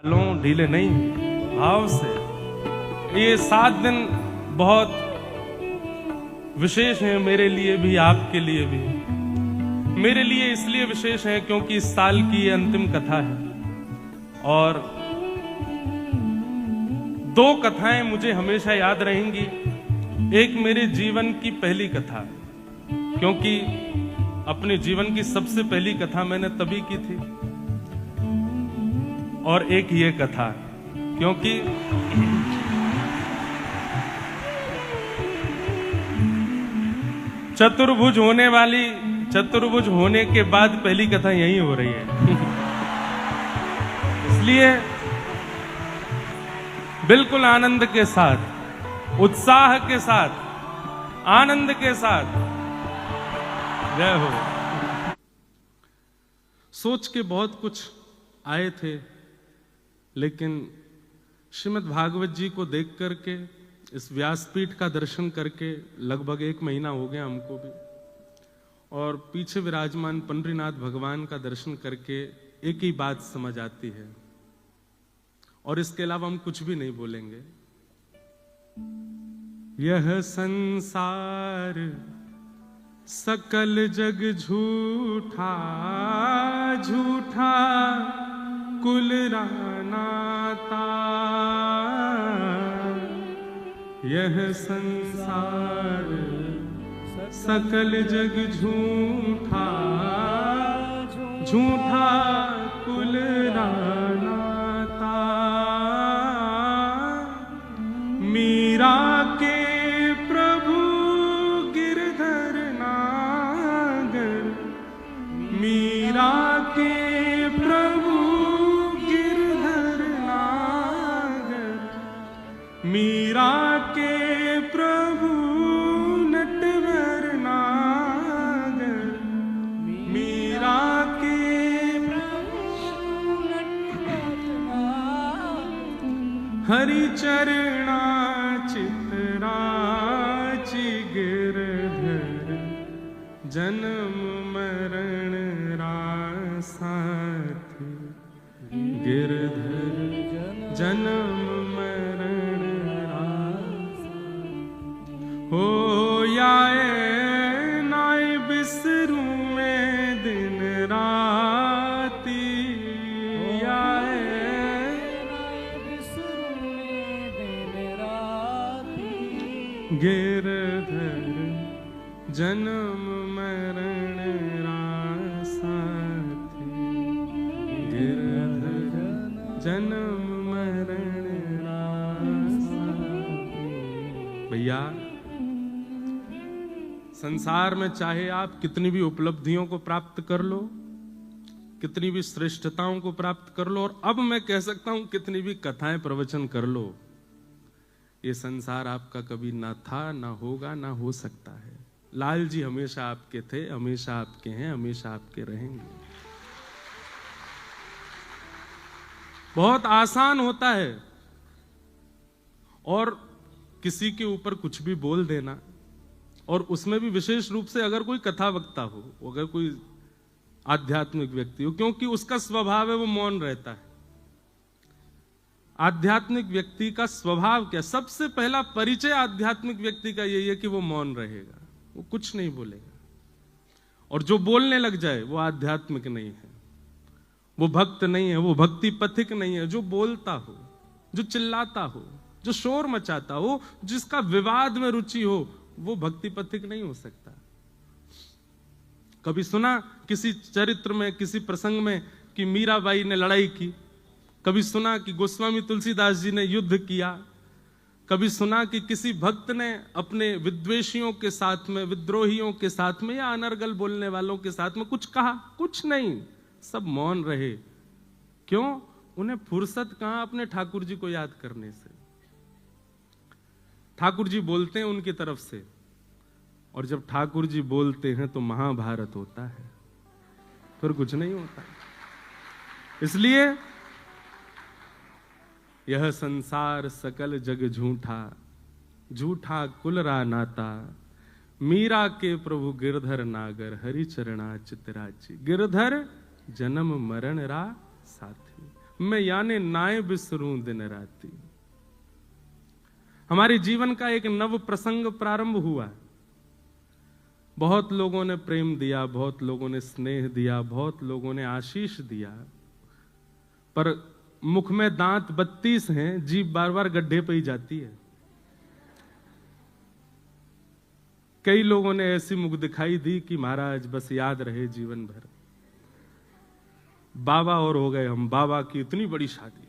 लों ढीले नहीं, भाव से। ये 7 दिन बहुत विशेष हैं मेरे लिए भी, आपके लिए भी। मेरे लिए इसलिए विशेष है क्योंकि इस साल की ये अंतिम कथा है और 2 कथाएं मुझे हमेशा याद रहेंगी। एक मेरे जीवन की पहली कथा, क्योंकि अपने जीवन की सबसे पहली कथा मैंने तभी की थी, और एक ये कथा क्योंकि चतुर्भुज होने के बाद पहली कथा यही हो रही है। इसलिए बिल्कुल आनंद के साथ, उत्साह के साथ, आनंद के साथ जय हो। सोच के बहुत कुछ आए थे, लेकिन श्रीमद् भागवत जी को देख करके, इस व्यासपीठ का दर्शन करके लगभग 1 महीना हो गया हमको भी, और पीछे विराजमान पंडरीनाथ भगवान का दर्शन करके एक ही बात समझ आती है, और इसके अलावा हम कुछ भी नहीं बोलेंगे। यह संसार सकल जग झूठा, झूठा कुल नाता। यह संसार सकल जग झूठा, झूठा कुल नाता। मीरा के प्रभु गिरधर नागर, मीरा के प्रभु गिरधर नागर, मीरा के प्रभु नटवर नागर, मीरा के प्रभु नटवर हरि चरणा चितराचि गिरधर, जन्म मरण रासाथी। गिरधर जन्म मरण हो याए नाय बिसरू में दिन राती। याए बिसरू में दिन राती। गिरधर जन्म मरण रासाथी। गिरधर जन्म मरण रासाथी। भैया, संसार में चाहे आप कितनी भी उपलब्धियों को प्राप्त कर लो, कितनी भी श्रेष्ठताओं को प्राप्त कर लो, और अब मैं कह सकता हूं कितनी भी कथाएं प्रवचन कर लो, ये संसार आपका कभी ना था, ना होगा, ना हो सकता है। लाल जी हमेशा आपके थे, हमेशा आपके हैं, हमेशा आपके रहेंगे। बहुत आसान होता है और किसी के ऊपर कुछ भी बोल देना, और उसमें भी विशेष रूप से अगर कोई कथा वक्ता हो, अगर कोई आध्यात्मिक व्यक्ति हो, क्योंकि उसका स्वभाव है वो मौन रहता है। आध्यात्मिक व्यक्ति का स्वभाव क्या? सबसे पहला परिचय आध्यात्मिक व्यक्ति का यही है कि वो मौन रहेगा, वो कुछ नहीं बोलेगा, और जो बोलने लग जाए वो आध्यात्मिक नहीं है, वो भक्त नहीं है, वो भक्ति पथिक नहीं है। जो बोलता हो, जो चिल्लाता हो, जो शोर मचाता हो, जिसका विवाद में रुचि हो, वो भक्ति पथिक नहीं हो सकता। कभी सुना किसी चरित्र में, किसी प्रसंग में कि मीराबाई ने लड़ाई की? कभी सुना कि गोस्वामी तुलसीदास जी ने युद्ध किया? कभी सुना कि किसी भक्त ने अपने विद्वेषियों के साथ में, विद्रोहियों के साथ में, या अनर्गल बोलने वालों के साथ में कुछ कहा? कुछ नहीं, सब मौन रहे। क्यों? उन्हें फुर्सत कहां अपने ठाकुर जी को याद करने से। ठाकुर जी बोलते हैं उनकी तरफ से, और जब ठाकुर जी बोलते हैं तो महाभारत होता है, फिर कुछ नहीं होता। इसलिए यह संसार सकल जग झूठा, झूठा कुलरा नाता। मीरा के प्रभु गिरधर नागर, हरि चरणा चितराची। गिरधर जन्म मरण रा साथी। मैं याने नाए बिसरूं दिन राती। हमारे जीवन का एक नव प्रसंग प्रारंभ हुआ। बहुत लोगों ने प्रेम दिया, बहुत लोगों ने स्नेह दिया, बहुत लोगों ने आशीष दिया, पर मुख में दांत 32 हैं, जीभ बार बार गड्ढे पे ही जाती है। कई लोगों ने ऐसी मुख दिखाई दी कि महाराज बस याद रहे जीवन भर। बाबा और हो गए हम, बाबा की इतनी बड़ी शादी,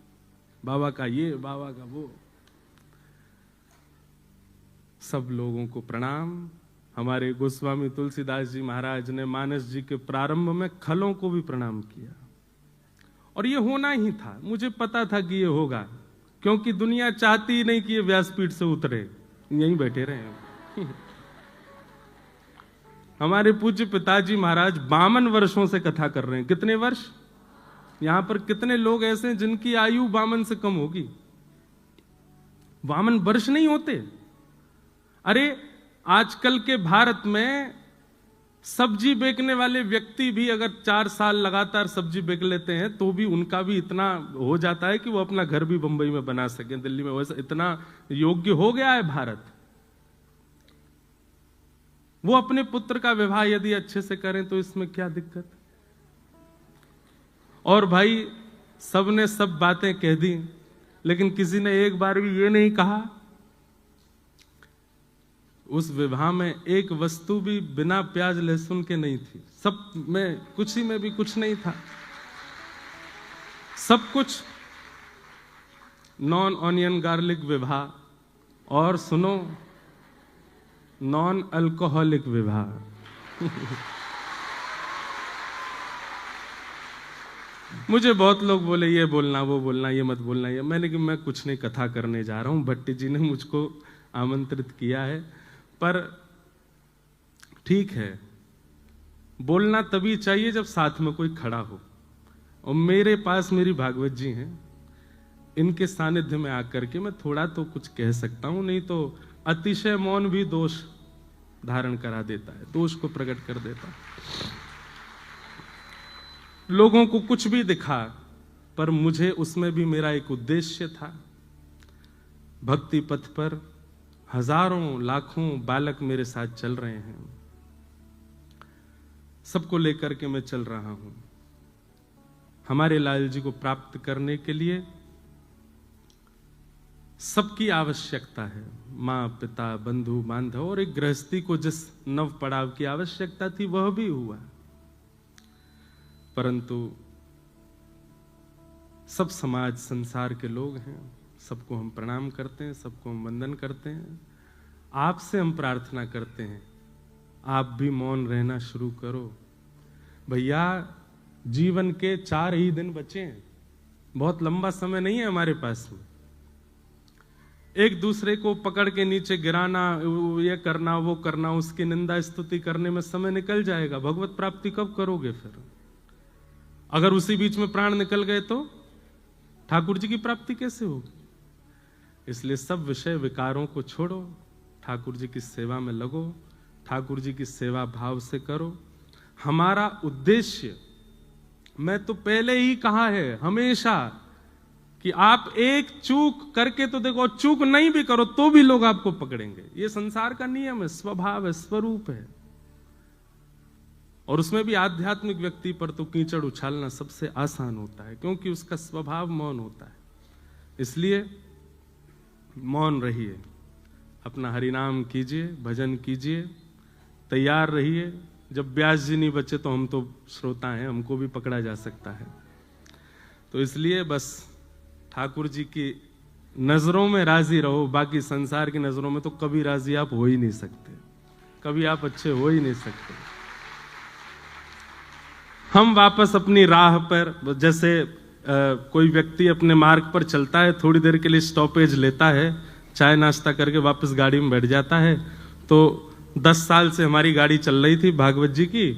बाबा का ये, बाबा का वो। सब लोगों को प्रणाम। हमारे गोस्वामी तुलसीदास जी महाराज ने मानस जी के प्रारंभ में खलों को भी प्रणाम किया, और ये होना ही था। मुझे पता था कि ये होगा, क्योंकि दुनिया चाहती ही नहीं कि ये व्यासपीठ से उतरे, यहीं बैठे रहे। हमारे पूज्य पिताजी महाराज 52 वर्षों से कथा कर रहे हैं। कितने वर्ष? यहां पर कितने लोग ऐसे हैं जिनकी आयु 52 से कम होगी? 52 वर्ष नहीं होते। अरे आजकल के भारत में सब्जी बेचने वाले व्यक्ति भी अगर 4 साल लगातार सब्जी बेच लेते हैं तो भी उनका भी इतना हो जाता है कि वो अपना घर भी बंबई में बना सके, दिल्ली में। वैसे इतना योग्य हो गया है भारत। वो अपने पुत्र का विवाह यदि अच्छे से करें तो इसमें क्या दिक्कत? और भाई सबने सब बातें कह दी, लेकिन किसी ने एक बार भी ये नहीं कहा उस विवाह में एक वस्तु भी बिना प्याज लहसुन के नहीं थी। सब में कुछ ही में भी कुछ नहीं था, सब कुछ नॉन ऑनियन गार्लिक विवाह, और सुनो नॉन अल्कोहलिक विवाह। मुझे बहुत लोग बोले ये बोलना, वो बोलना, ये मत बोलना, ये। मैंने कि मैं कुछ नहीं कथा करने जा रहा हूं, भट्टी जी ने मुझको आमंत्रित किया है। पर ठीक है, बोलना तभी चाहिए जब साथ में कोई खड़ा हो, और मेरे पास मेरी भागवत जी हैं, इनके सानिध्य में आकर के मैं थोड़ा तो कुछ कह सकता हूं, नहीं तो अतिशय मौन भी दोष धारण करा देता है, दोष को प्रकट कर देता है। लोगों को कुछ भी दिखा, पर मुझे उसमें भी मेरा एक उद्देश्य था। भक्ति पथ पर हजारों लाखों बालक मेरे साथ चल रहे हैं, सबको लेकर के मैं चल रहा हूं। हमारे लाल जी को प्राप्त करने के लिए सबकी आवश्यकता है, मां पिता बंधु बांधव, और एक गृहस्थी को जिस नव पड़ाव की आवश्यकता थी वह भी हुआ। परंतु सब समाज संसार के लोग हैं, सबको हम प्रणाम करते हैं, सबको हम वंदन करते हैं। आपसे हम प्रार्थना करते हैं आप भी मौन रहना शुरू करो। भैया जीवन के 4 ही दिन बचे हैं, बहुत लंबा समय नहीं है हमारे पास में। एक दूसरे को पकड़ के नीचे गिराना, ये करना वो करना, उसकी निंदा स्तुति करने में समय निकल जाएगा। भगवत प्राप्ति कब करोगे फिर? अगर उसी बीच में प्राण निकल गए तो ठाकुर जी की प्राप्ति कैसे होगी? इसलिए सब विषय विकारों को छोड़ो, ठाकुर जी की सेवा में लगो, ठाकुर जी की सेवा भाव से करो। हमारा उद्देश्य, मैं तो पहले ही कहा है हमेशा, कि आप एक चूक करके तो देखो, चूक नहीं भी करो तो भी लोग आपको पकड़ेंगे। ये संसार का नियम है, स्वभाव है, स्वरूप है। और उसमें भी आध्यात्मिक व्यक्ति पर तो कीचड़ उछालना सबसे आसान होता है, क्योंकि उसका स्वभाव मौन होता है। इसलिए मौन रहिए, अपना हरिनाम कीजिए, भजन कीजिए, तैयार रहिए। जब व्यास जी नहीं बचे तो हम तो श्रोता हैं, हमको भी पकड़ा जा सकता है। तो इसलिए बस ठाकुर जी की नजरों में राजी रहो, बाकी संसार की नजरों में तो कभी राजी आप हो ही नहीं सकते, कभी आप अच्छे हो ही नहीं सकते। हम वापस अपनी राह पर, जैसे कोई व्यक्ति अपने मार्ग पर चलता है, थोड़ी देर के लिए स्टॉपेज लेता है, चाय नाश्ता करके वापस गाड़ी में बैठ जाता है। तो 10 साल से हमारी गाड़ी चल रही थी भागवत जी की,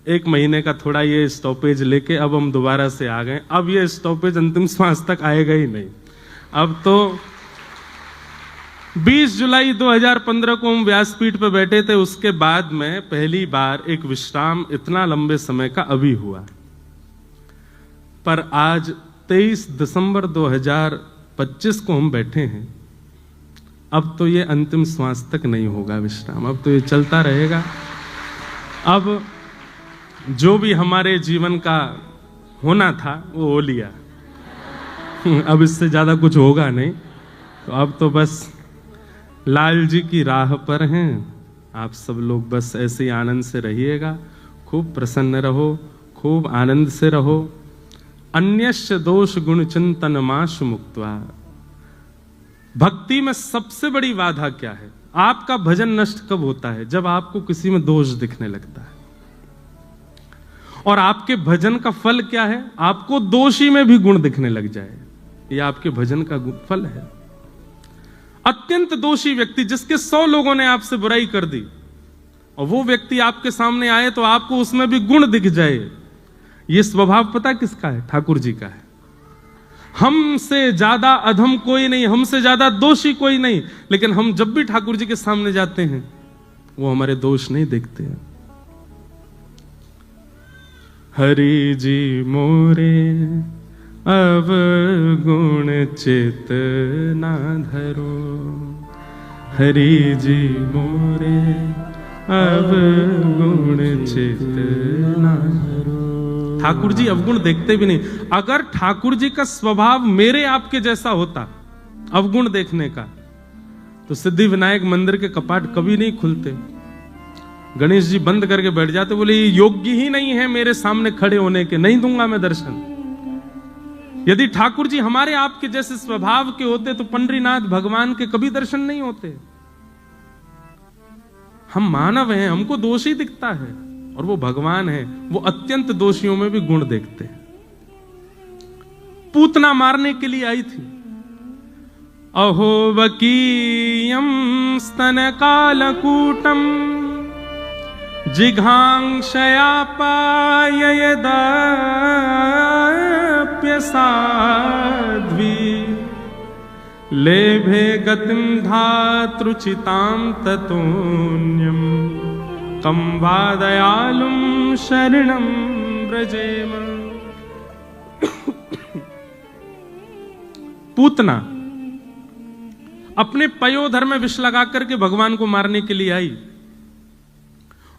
1 महीने का थोड़ा ये स्टॉपेज लेके अब हम दोबारा से आ गए। अब ये स्टॉपेज अंतिम श्वास तक आएगा ही नहीं। अब तो 20 जुलाई 2015 को हम व्यासपीठ पर बैठे थे, उसके बाद में पहली बार एक विश्राम इतना लंबे समय का अभी हुआ। पर आज 23 दिसंबर 2025 को हम बैठे हैं। अब तो ये अंतिम श्वास तक नहीं होगा विश्राम, अब तो ये चलता रहेगा। अब जो भी हमारे जीवन का होना था वो हो लिया, अब इससे ज्यादा कुछ होगा नहीं। तो अब तो बस लाल जी की राह पर हैं। आप सब लोग बस ऐसे ही आनंद से रहिएगा, खूब प्रसन्न रहो, खूब आनंद से रहो। अन्यस्य दोष गुण चिंतन माशु मुक्त्वा। भक्ति में सबसे बड़ी बाधा क्या है? आपका भजन नष्ट कब होता है? जब आपको किसी में दोष दिखने लगता है। और आपके भजन का फल क्या है? आपको दोषी में भी गुण दिखने लग जाए, यह आपके भजन का फल है। अत्यंत दोषी व्यक्ति, जिसके 100 लोगों ने आपसे बुराई कर दी, और वो व्यक्ति आपके सामने आए तो आपको उसमें भी गुण दिख जाए, ये स्वभाव पता किसका है? ठाकुर जी का है। हमसे ज्यादा अधम कोई नहीं, हमसे ज्यादा दोषी कोई नहीं, लेकिन हम जब भी ठाकुर जी के सामने जाते हैं वो हमारे दोष नहीं देखते हैं। हरि जी मोरे अब गुण चित ना धरो, हरि जी मोरे अब गुण चित ना धरो। ठाकुर जी अवगुण देखते भी नहीं। अगर ठाकुर जी का स्वभाव मेरे आपके जैसा होता अवगुण देखने का, तो सिद्धि विनायक मंदिर के कपाट कभी नहीं खुलते। गणेश जी बंद करके बैठ जाते, बोले ये योग्य ही नहीं है मेरे सामने खड़े होने के, नहीं दूंगा मैं दर्शन। यदि ठाकुर जी हमारे आपके जैसे स्वभाव के होते तो पंडरीनाथ भगवान के कभी दर्शन नहीं होते। हम मानव हैं, हमको दोष ही दिखता है, और वो भगवान है, वो अत्यंत दोषियों में भी गुण देखते हैं। पूतना मारने के लिए आई थी। अहो वकीयम स्तन कालकूटम जिघांक्षया पाययदाप्य साध्वी लेभे गतिम धातृचितां ततोन्यम कम वा दयालुम शरणं व्रजेम। पूतना अपने पयोधर में विष लगा करके भगवान को मारने के लिए आई,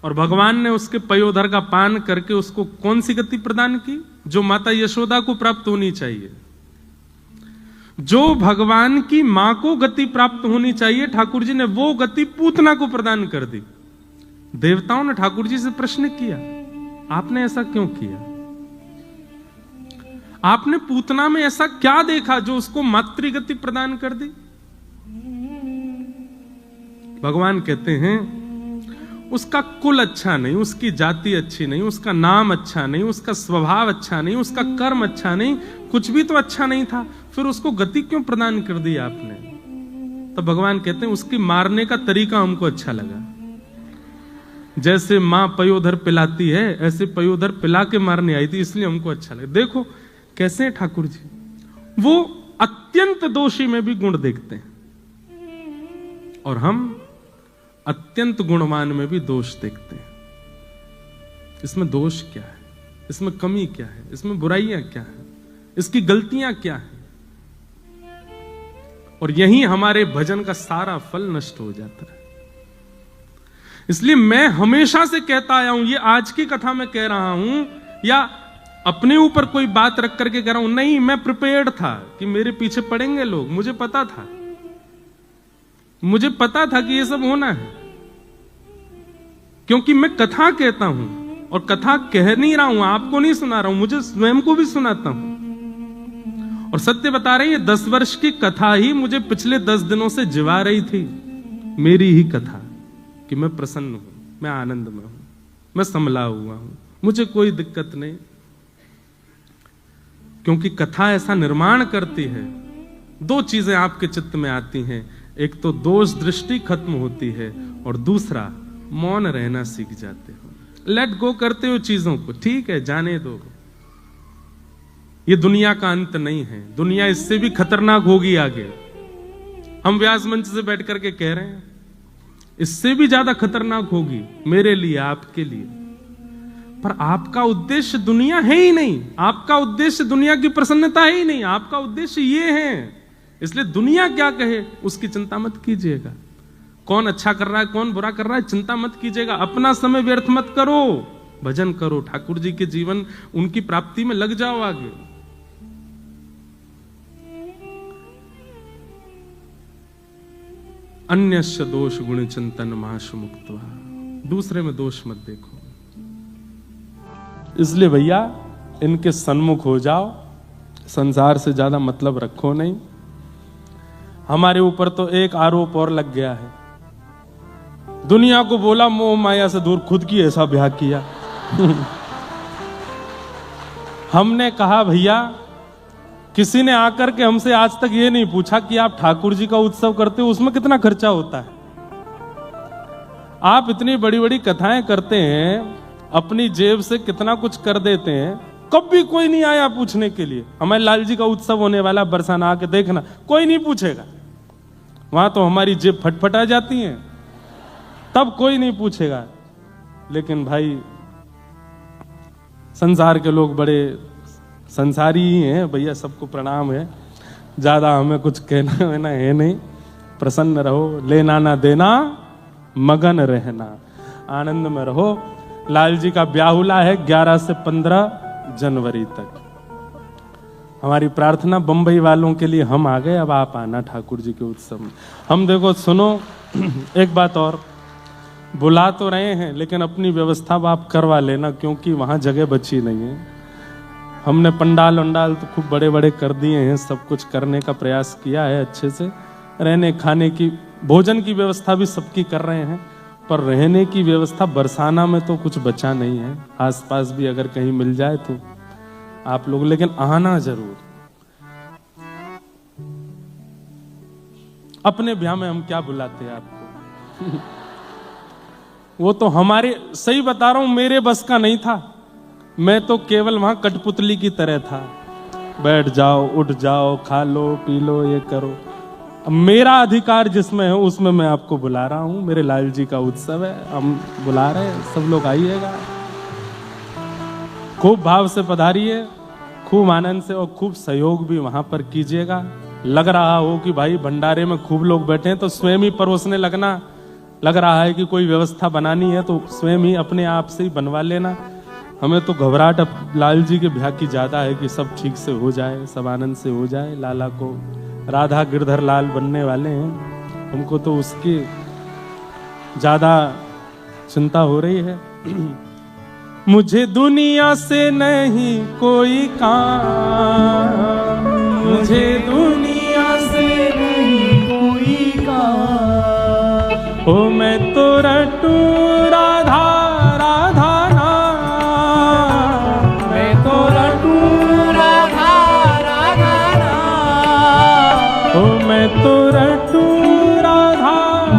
और भगवान ने उसके पयोधर का पान करके उसको कौन सी गति प्रदान की? जो माता यशोदा को प्राप्त होनी चाहिए, जो भगवान की मां को गति प्राप्त होनी चाहिए, ठाकुर जी ने वो गति पूतना को प्रदान कर दी। देवताओं ने ठाकुर जी से प्रश्न किया, आपने ऐसा क्यों किया? आपने पूतना में ऐसा क्या देखा जो उसको मातृगति प्रदान कर दी? भगवान कहते हैं उसका कुल अच्छा नहीं, उसकी जाति अच्छी नहीं, उसका नाम अच्छा नहीं, उसका स्वभाव अच्छा नहीं, उसका कर्म अच्छा नहीं, कुछ भी तो अच्छा नहीं था, फिर उसको गति क्यों प्रदान कर दी आपने? तो भगवान कहते हैं उसकी मारने का तरीका हमको अच्छा लगा। जैसे मां पयोधर पिलाती है, ऐसे पयोधर पिला के मारने आई थी, इसलिए हमको अच्छा लगा। देखो कैसे हैं ठाकुर जी, वो अत्यंत दोषी में भी गुण देखते हैं, और हम अत्यंत गुणवान में भी दोष देखते हैं। इसमें दोष क्या है? इसमें कमी क्या है? इसमें बुराइयां क्या है? इसकी गलतियां क्या है? और यही हमारे भजन का सारा फल नष्ट हो जाता है। इसलिए मैं हमेशा से कहता आया हूं, ये आज की कथा में कह रहा हूं या अपने ऊपर कोई बात रख करके कह रहा हूं, नहीं, मैं प्रिपेयर्ड था कि मेरे पीछे पड़ेंगे लोग, मुझे पता था, मुझे पता था कि ये सब होना है, क्योंकि मैं कथा कहता हूं, और कथा कह नहीं रहा हूं, आपको नहीं सुना रहा हूं, मुझे स्वयं को भी सुनाता हूं। और सत्य बता रहे, ये 10 वर्ष की कथा ही मुझे पिछले 10 दिनों से जिवा रही थी, मेरी ही कथा, कि मैं प्रसन्न हूं, मैं आनंद में हूं, मैं संभला हुआ हूं, मुझे कोई दिक्कत नहीं। क्योंकि कथा ऐसा निर्माण करती है, 2 चीजें आपके चित्त में आती हैं, एक तो दोष दृष्टि खत्म होती है, और दूसरा मौन रहना सीख जाते हो, लेट गो करते हो चीजों को, ठीक है जाने दो, ये दुनिया का अंत नहीं है, दुनिया इससे भी खतरनाक होगी आगे। हम व्यास मंच से बैठ करके कह रहे हैं, इससे भी ज्यादा खतरनाक होगी मेरे लिए, आपके लिए। पर आपका उद्देश्य दुनिया है ही नहीं, आपका उद्देश्य दुनिया की प्रसन्नता है ही नहीं, आपका उद्देश्य ये है। इसलिए दुनिया क्या कहे उसकी चिंता मत कीजिएगा, कौन अच्छा कर रहा है कौन बुरा कर रहा है चिंता मत कीजिएगा, अपना समय व्यर्थ मत करो, भजन करो, ठाकुर जी के जीवन उनकी प्राप्ति में लग जाओ आगे। अन्यस्य दोष गुण चिंतन माशु मुक्त्वा, दूसरे में दोष मत देखो। इसलिए भैया इनके सन्मुख हो जाओ, संसार से ज्यादा मतलब रखो नहीं। हमारे ऊपर तो एक आरोप और लग गया है, दुनिया को बोला मोह माया से दूर, खुद की ऐसा ब्याह किया। हमने कहा भैया, किसी ने आकर के हमसे आज तक ये नहीं पूछा कि आप ठाकुर जी का उत्सव करते हो उसमें कितना खर्चा होता है। आप इतनी बड़ी बड़ी कथाएं करते हैं, अपनी जेब से कितना कुछ कर देते हैं, कभी कोई नहीं आया पूछने के लिए। हमारे लाल जी का उत्सव होने वाला, बरसाना आके देखना, कोई नहीं पूछेगा। वहां तो हमारी जेब फटफटा जाती है, तब कोई नहीं पूछेगा। लेकिन भाई संसार के लोग बड़े संसारी ही हैं भैया, सबको प्रणाम है, ज्यादा हमें कुछ कहना वेना है नहीं। प्रसन्न रहो, लेना ना देना, मगन रहना, आनंद में रहो। लाल जी का ब्याहुला है 11 से 15 जनवरी तक। हमारी प्रार्थना बंबई वालों के लिए, हम आ गए, अब आप आना ठाकुर जी के उत्सव में। हम देखो सुनो, एक बात और, बुला तो रहे हैं लेकिन अपनी व्यवस्था आप करवा लेना, क्योंकि वहां जगह बची नहीं है। हमने पंडाल वंडाल तो खूब बड़े बड़े कर दिए हैं, सब कुछ करने का प्रयास किया है अच्छे से, रहने खाने की भोजन की व्यवस्था भी सबकी कर रहे हैं, पर रहने की व्यवस्था बरसाना में तो कुछ बचा नहीं है। आसपास भी अगर कहीं मिल जाए तो आप लोग लेकिन आना जरूर। अपने ब्याह में हम क्या बुलाते हैं आपको? वो तो हमारे, सही बता रहा हूं, मेरे बस का नहीं था। मैं तो केवल वहां कठपुतली की तरह था, बैठ जाओ उठ जाओ खा लो पी लो ये करो। मेरा अधिकार जिसमें है उसमें मैं आपको बुला रहा हूं। मेरे लाल जी का उत्सव है, हम बुला रहे हैं, सब लोग आइएगा, खूब भाव से पधारिए, खूब आनंद से और खूब सहयोग भी वहां पर कीजिएगा। लग रहा हो कि भाई भंडारे में खूब लोग बैठे हैं तो स्वयं ही परोसने लगना, लग रहा है कि कोई व्यवस्था बनानी है तो स्वयं ही अपने आप से ही बनवा लेना। हमें तो घबराहट अब लाल जी के ब्याह की ज्यादा है कि सब ठीक से हो जाए, सब आनंद से हो जाए। लाला को राधा गिरधर लाल बनने वाले हैं, हमको तो उसकी ज्यादा चिंता हो रही है। मुझे दुनिया से नहीं कोई काम, मुझे दुनिया से नहीं कोई काम, ओ मैं तो रटू राधा राधा नाम, मैं तो रटू राधा राधा नाम, ओ मैं तो रटू राधा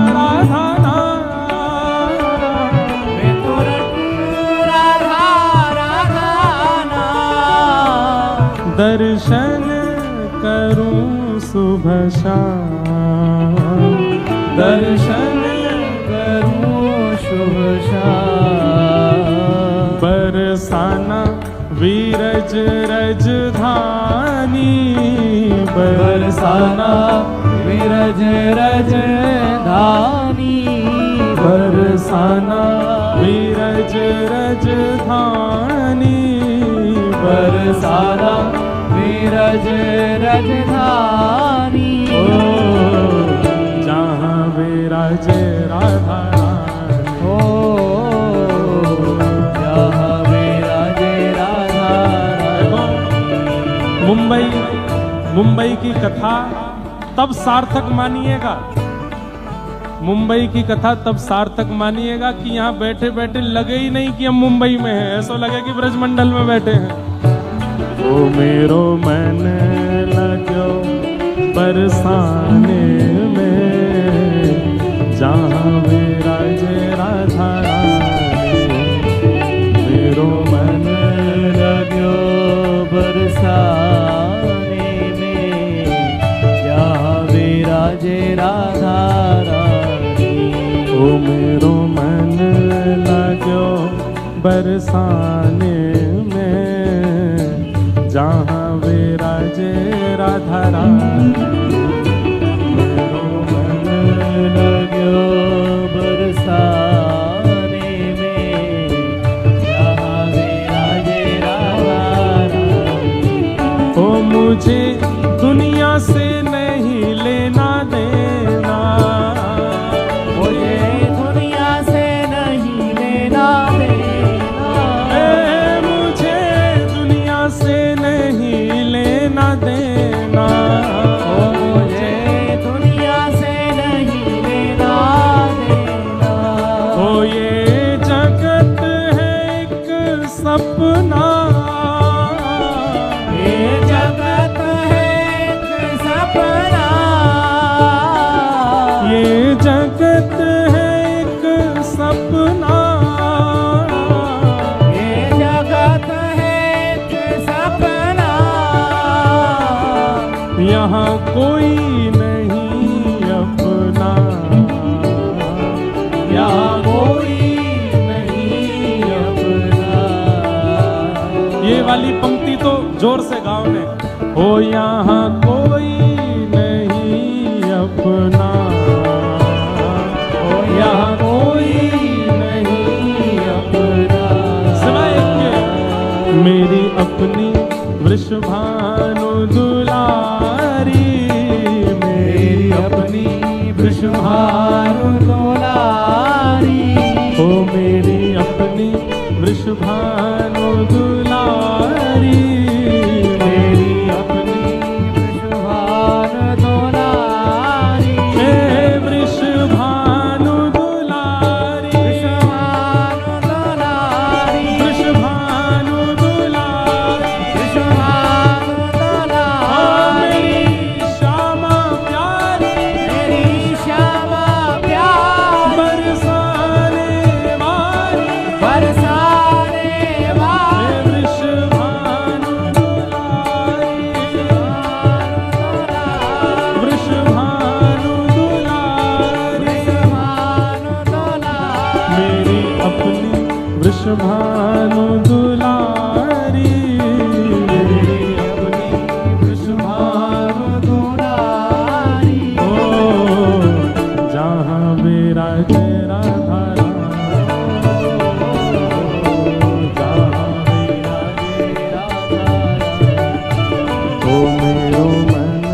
राधा नाम, मैं तो रटू राधा राधा नाम, दर्शन करूं सुबह शाम, दर्शन करूं शुभ शाम, बरसाना वीरज रजधानी, बरसाना वीरज रजधानी, बरसाना वीरज रजधानी, बरसाना वीरज रजधानी, जहाँ विराजे राधा रानी, ओ जहाँ विराजे राधा रानी। मुंबई की कथा तब सार्थक मानिएगा, मुंबई की कथा तब सार्थक मानिएगा कि यहाँ बैठे बैठे लगे ही नहीं कि हम मुंबई में हैं, ऐसा लगे कि ब्रजमंडल में बैठे हैं। ओ मेरो मन लगो बरसाने में, जहाँ विराजे राधा रानी, मेरो मन लगो बरसाने में, जहाँ विराजे राधा रानी, ओ मेरो मन लगो बरसाने राधा रानी। मेरो मन लग्यो बरसाने में, जहाँ विराजे राधा रानी। ओ मुझे दुनिया से नहीं लेना देना, मुझे दुनिया से नहीं लेना देना, मुझे दुनिया से नहीं लेना देना, मुझे दुनिया से नहीं लेना देना। ओ ये जगत है एक सपना, ये जगत है एक सपना, ये जगत है एक सपना, ये जगत है एक सपना। यहाँ कोई नहीं अपना, यहाँ कोई नहीं अपना। ये वाली पंक्ति तो जोर से गाओ ने। ओ यहाँ कोई नहीं अपना, ओ यहाँ कोई नहीं अपना, सिवाय एक के, मेरी अपनी वृषभानु दुलारी, मेरी अपनी वृषभानु दुलारी। ओ मेरी अपनी वृषभानु दुलारी, मेरी अपनी वृषभानु दुलारी। हे वृषभानु दुलारी, वृषभानु दुलारी, वृषभानु दुलारी, वृषभानु दुलारी। मेरी श्यामा प्यारी, मेरी श्यामा प्यारी, बरसाने वाली, बरसाने वाली। वृषभानु दुलारी, वृषभानु दुलारी, वृषभानु दुलारी। मेरी अपनी वृषभानु दुलारी, मेरी अपनी वृषभानु दुलारी। ओ जहाँ विराजे राधा रानी, जहाँ विराजे राधा रानी। ओ मेरो मन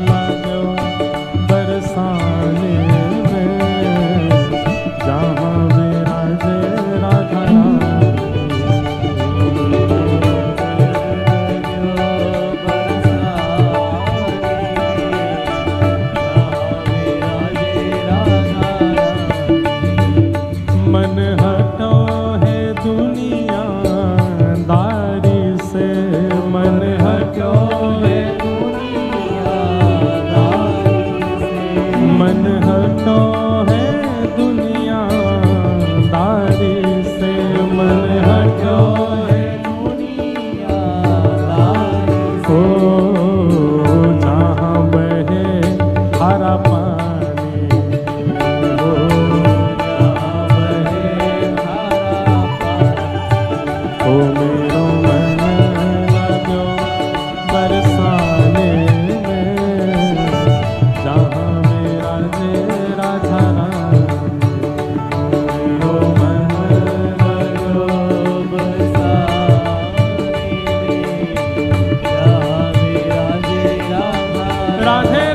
लाग्यो बरसाने में, जहाँ विराजे राधा रानी। मन हटो है दुनिया दारी से, मन हटो है, मन हटो है दुनिया दारी से, मन हटो है, ओ जहाँ बहे हरा पानी, ओ ओ मेरो मन लाग्यो बरसाने में, जहाँ विराजे राधा रानी। ओ मन लाग्यो बरसाने में, जहाँ विराजे राधा रानी। राधे